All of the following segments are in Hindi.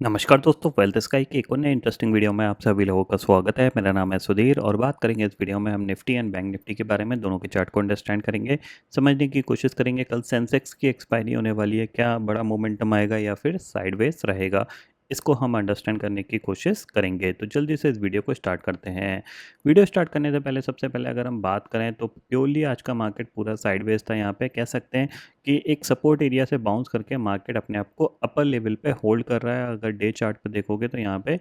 नमस्कार दोस्तों, वेल्थ स्काई की एक और नई इंटरेस्टिंग वीडियो में आप सभी लोगों का स्वागत है। मेरा नाम है सुधीर और बात करेंगे इस वीडियो में हम निफ्टी एंड बैंक निफ्टी के बारे में। दोनों के चार्ट को अंडरस्टैंड करेंगे, समझने की कोशिश करेंगे। कल सेंसेक्स की एक्सपायरी होने वाली है, क्या बड़ा मोमेंटम आएगा या फिर साइडवेज रहेगा, इसको हम अंडरस्टैंड करने की कोशिश करेंगे। तो जल्दी से इस वीडियो को स्टार्ट करते हैं। वीडियो स्टार्ट करने से पहले सबसे पहले अगर हम बात करें तो प्योरली आज का मार्केट पूरा साइडवेज था। यहाँ पे कह सकते हैं कि एक सपोर्ट एरिया से बाउंस करके मार्केट अपने आप को अपर लेवल पे होल्ड कर रहा है। अगर डे चार्ट पे देखोगे तो यहाँ पे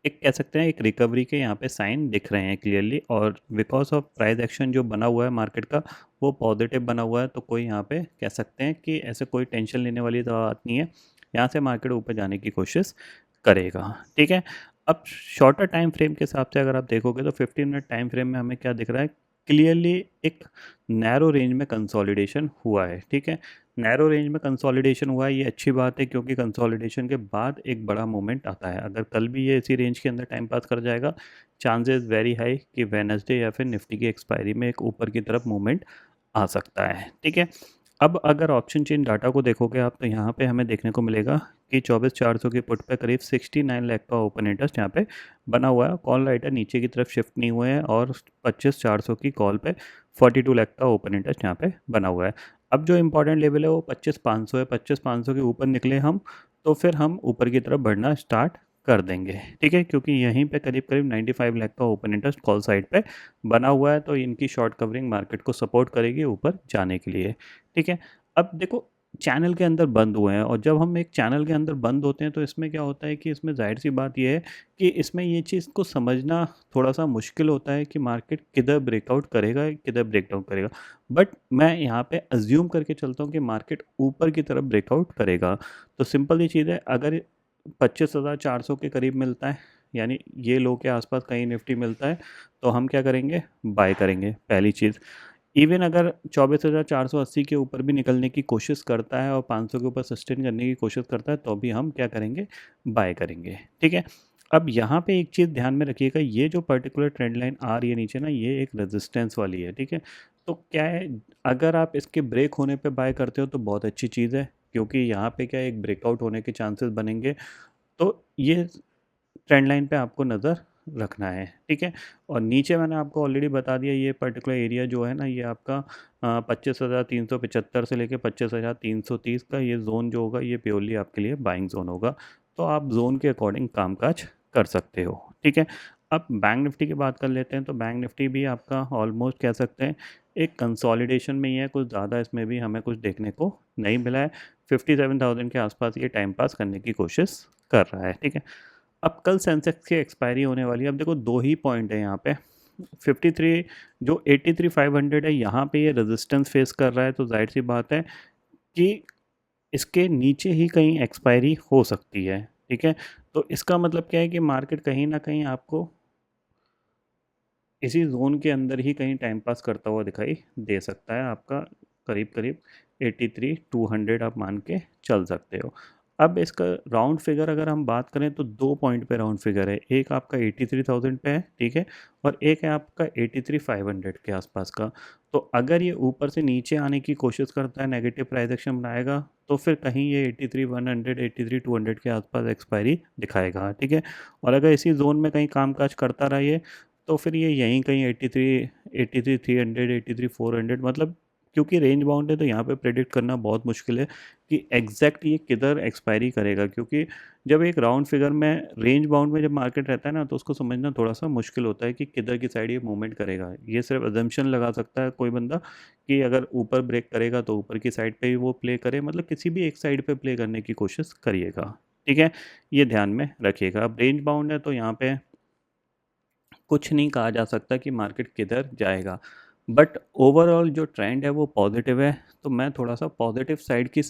एक कह सकते हैं एक रिकवरी के यहाँ पे साइन दिख रहे हैं क्लियरली, और बिकॉज ऑफ प्राइस एक्शन जो बना हुआ है मार्केट का वो पॉजिटिव बना हुआ है। तो कोई यहाँ पे कह सकते हैं कि ऐसे कोई टेंशन लेने वाली तो बात नहीं है। यहाँ से मार्केट ऊपर जाने की कोशिश करेगा, ठीक है। अब शॉर्टर टाइम फ्रेम के हिसाब से अगर आप देखोगे तो 15 मिनट टाइम फ्रेम में हमें क्या दिख रहा है, क्लियरली एक नैरो रेंज में कंसोलिडेशन हुआ है, ठीक है। नैरो रेंज में कंसोलिडेशन हुआ है, ये अच्छी बात है क्योंकि कंसोलिडेशन के बाद एक बड़ा मूवमेंट आता है। अगर कल भी ये इसी रेंज के अंदर टाइम पास कर जाएगा, चांसेस वेरी हाई कि वेडनेसडे या फिर निफ्टी की एक्सपायरी में एक ऊपर की तरफ मूवमेंट आ सकता है, ठीक है। अब अगर ऑप्शन चेन डाटा को देखोगे आप तो यहाँ पे हमें देखने को मिलेगा कि 24,400 की पुट पे करीब 69 लाख का ओपन इंटरेस्ट यहाँ पे बना हुआ है। कॉल राइटर नीचे की तरफ शिफ्ट नहीं हुए हैं और 25,400 की कॉल पे 42 लाख का ओपन इंटरेस्ट यहाँ पे बना हुआ है। अब जो इंपॉर्टेंट लेवल है वो 25,500 है। 25,500 के ऊपर निकले हम तो फिर हम ऊपर की तरफ बढ़ना स्टार्ट कर देंगे, ठीक है, क्योंकि यहीं पे करीब करीब 95 लाख का ओपन इंटरेस्ट कॉल साइड पे बना हुआ है। तो इनकी शॉर्ट कवरिंग मार्केट को सपोर्ट करेगी ऊपर जाने के लिए, ठीक है। अब देखो, चैनल के अंदर बंद हुए हैं और जब हम एक चैनल के अंदर बंद होते हैं तो इसमें क्या होता है कि इसमें जाहिर सी बात यह है कि इसमें ये चीज़ को समझना थोड़ा सा मुश्किल होता है कि मार्केट किधर ब्रेकआउट करेगा, किधर ब्रेकडाउन करेगा। बट मैं यहाँ पे अज्यूम करके चलता हूँ कि मार्केट ऊपर की तरफ ब्रेकआउट करेगा। तो सिंपल ये चीज़ है, अगर 25,400 के करीब मिलता है, यानी ये लो के आसपास कहीं निफ्टी मिलता है, तो हम क्या करेंगे, बाय करेंगे पहली चीज़। इवन अगर 24,480 के ऊपर भी निकलने की कोशिश करता है और 500 के ऊपर सस्टेन करने की कोशिश करता है तो भी हम क्या करेंगे, बाय करेंगे, ठीक है। अब यहाँ पे एक चीज़ ध्यान में रखिएगा, ये जो पर्टिकुलर ट्रेंड लाइन आ रही है नीचे ना, ये एक रेजिस्टेंस वाली है, ठीक है। तो क्या है, अगर आप इसके ब्रेक होने पे बाय करते हो तो बहुत अच्छी चीज़ है, क्योंकि यहाँ पे क्या एक ब्रेकआउट होने के चांसेस बनेंगे। तो ये ट्रेंड लाइन पे आपको नज़र रखना है, ठीक है। और नीचे मैंने आपको ऑलरेडी बता दिया, ये पर्टिकुलर एरिया जो है ना, ये आपका 25,375 से लेके 25,330 का ये जोन जो होगा, ये प्योरली आपके लिए बाइंग जोन होगा। तो आप जोन के अकॉर्डिंग कामकाज कर सकते हो, ठीक है। अब बैंक निफ्टी की बात कर लेते हैं। तो बैंक निफ्टी भी आपका ऑलमोस्ट कह सकते हैं एक कंसोलिडेशन में ही है, कुछ ज़्यादा इसमें भी हमें कुछ देखने को नहीं मिला है। 57,000 के आसपास ये टाइम पास करने की कोशिश कर रहा है, ठीक है। अब कल सेंसेक्स की एक्सपायरी होने वाली है। अब देखो, दो ही पॉइंट है यहाँ पे। 53 जो 83,500 है, यहाँ पे ये रेजिस्टेंस फेस कर रहा है। तो जाहिर सी बात है कि इसके नीचे ही कहीं एक्सपायरी हो सकती है, ठीक है। तो इसका मतलब क्या है कि मार्केट कहीं ना कहीं आपको इसी जोन के अंदर ही कहीं टाइम पास करता हुआ दिखाई दे सकता है। आपका करीब करीब 83,200 आप मान के चल सकते हो। अब इसका राउंड फिगर अगर हम बात करें तो दो पॉइंट पे राउंड फिगर है। एक आपका 83,000 पे है, ठीक है, और एक है आपका 83,500 के आसपास का। तो अगर ये ऊपर से नीचे आने की कोशिश करता है, नेगेटिव प्राइस एक्शन बनाएगा, तो फिर कहीं ये 83,100 83,200 के आसपास एक्सपायरी दिखाएगा, ठीक है। और अगर इसी जोन में कहीं कामकाज करता रहा ये, तो फिर ये यहीं कहीं 83,300 83,400, मतलब क्योंकि रेंज बाउंड है तो यहाँ पे प्रेडिक्ट करना बहुत मुश्किल है कि एग्जैक्ट ये किधर एक्सपायरी करेगा। क्योंकि जब एक राउंड फिगर में रेंज बाउंड में जब मार्केट रहता है ना, तो उसको समझना थोड़ा सा मुश्किल होता है कि किधर की साइड ये मूवमेंट करेगा। ये सिर्फ अजम्पशन लगा सकता है कोई बंदा कि अगर ऊपर ब्रेक करेगा तो ऊपर की साइड पे ही वो प्ले करे, मतलब किसी भी एक साइड पे प्ले करने की कोशिश करिएगा, ठीक है। ये ध्यान में रखिएगा। अब रेंज बाउंड है तो यहाँ पे कुछ नहीं कहा जा सकता कि मार्केट किधर जाएगा। बट ओवरऑल जो ट्रेंड है वो पॉजिटिव है। तो मैं थोड़ा सा पॉजिटिव साइड की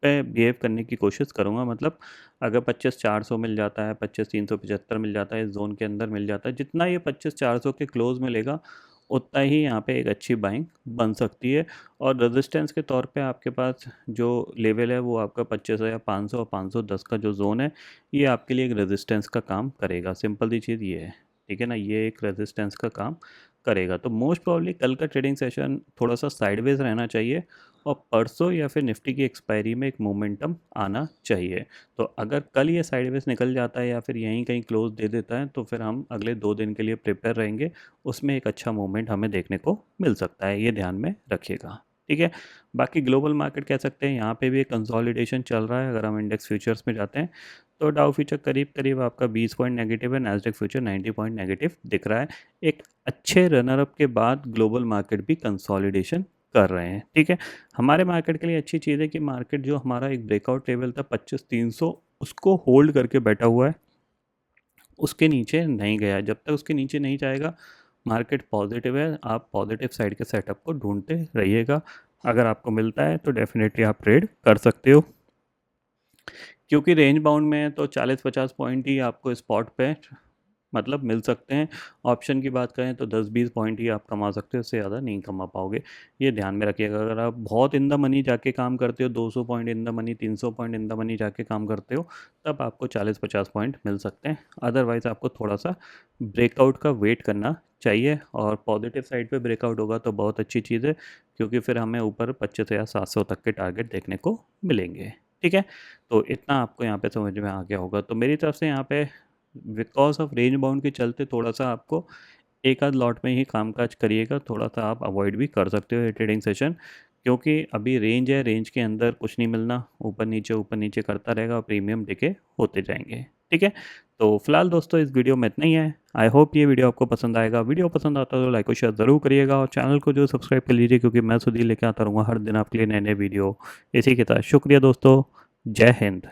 पे बिहेव करने की कोशिश करूँगा। मतलब अगर 25,400 मिल जाता है, 25,375 मिल जाता है, इस जोन के अंदर मिल जाता है, जितना ये 25,400 के क्लोज मिलेगा उतना ही यहाँ पे एक अच्छी बाइंग बन सकती है। और रेजिस्टेंस के तौर पे आपके पास जो लेवल है वो आपका 25,500 और 510 का जो जोन है, ये आपके लिए एक रेजिस्टेंस का काम करेगा। सिंपल सी चीज़ ये है। ठीक है ना, ये एक रेजिस्टेंस का काम करेगा। तो मोस्ट प्रॉब्ली कल का ट्रेडिंग सेशन थोड़ा सा साइडवेज रहना चाहिए और परसों या फिर निफ्टी की एक्सपायरी में एक मोमेंटम आना चाहिए। तो अगर कल ये साइडवेज निकल जाता है या फिर यहीं कहीं क्लोज दे देता है तो फिर हम अगले 2 दिन के लिए प्रिपेयर रहेंगे, उसमें एक अच्छा मूवमेंट हमें देखने को मिल सकता है, ये ध्यान में रखिएगा। ठीक है, बाकी ग्लोबल मार्केट कह सकते हैं यहाँ पे भी एक कंसोलिडेशन चल रहा है। अगर हम इंडेक्स फ्यूचर्स में जाते हैं तो डाउ फ्यूचर करीब करीब आपका 20 पॉइंट नेगेटिव है, नैस्डैक फ्यूचर 90 पॉइंट नेगेटिव दिख रहा है। एक अच्छे रनर अप के बाद ग्लोबल मार्केट भी कंसोलिडेशन कर रहे हैं। ठीक है, हमारे मार्केट के लिए अच्छी चीज़ है कि मार्केट जो हमारा एक ब्रेकआउट लेवल था 25,300 उसको होल्ड करके बैठा हुआ है, उसके नीचे नहीं गया। जब तक उसके नीचे नहीं जाएगा मार्केट पॉजिटिव है, आप पॉजिटिव साइड के सेटअप को ढूंढते रहिएगा। अगर आपको मिलता है तो डेफिनेटली आप ट्रेड कर सकते हो, क्योंकि रेंज बाउंड में है तो 40-50 पॉइंट ही आपको स्पॉट पे मतलब मिल सकते हैं। ऑप्शन की बात करें तो 10-20 पॉइंट ही आप कमा सकते हो, उससे ज़्यादा नहीं कमा पाओगे, ये ध्यान में रखिएगा। अगर आप बहुत इन द मनी जाके काम करते हो, 200 point in the money, 300 point in the money जाके काम करते हो, तब आपको 40-50 पॉइंट मिल सकते हैं। अदरवाइज़ आपको थोड़ा सा ब्रेकआउट का वेट करना चाहिए, और पॉजिटिव साइड पे ब्रेकआउट होगा तो बहुत अच्छी चीज़ है, क्योंकि फिर हमें ऊपर 25,700 तक के टारगेट देखने को मिलेंगे। ठीक है, तो इतना आपको यहाँ पे समझ में आ गया होगा। तो मेरी तरफ से यहाँ पे बिकॉज ऑफ रेंज बाउंड के चलते थोड़ा सा आपको एक आध लॉट में ही कामकाज करिएगा, थोड़ा सा आप अवॉइड भी कर सकते हो ये ट्रेडिंग सेशन, क्योंकि अभी रेंज है, रेंज के अंदर कुछ नहीं मिलना, ऊपर नीचे करता रहेगा और प्रीमियम डिके होते जाएंगे। ठीक है, तो फिलहाल दोस्तों इस वीडियो में इतना ही है। आई होप ये वीडियो आपको पसंद आएगा। वीडियो पसंद आता है तो लाइक और शेयर ज़रूर करिएगा, और चैनल को जो सब्सक्राइब कर लीजिए, क्योंकि मैं सुधीर लेके आता रहूँगा हर दिन आपके लिए नए नए वीडियो इसी के साथ। शुक्रिया दोस्तों, जय हिंद।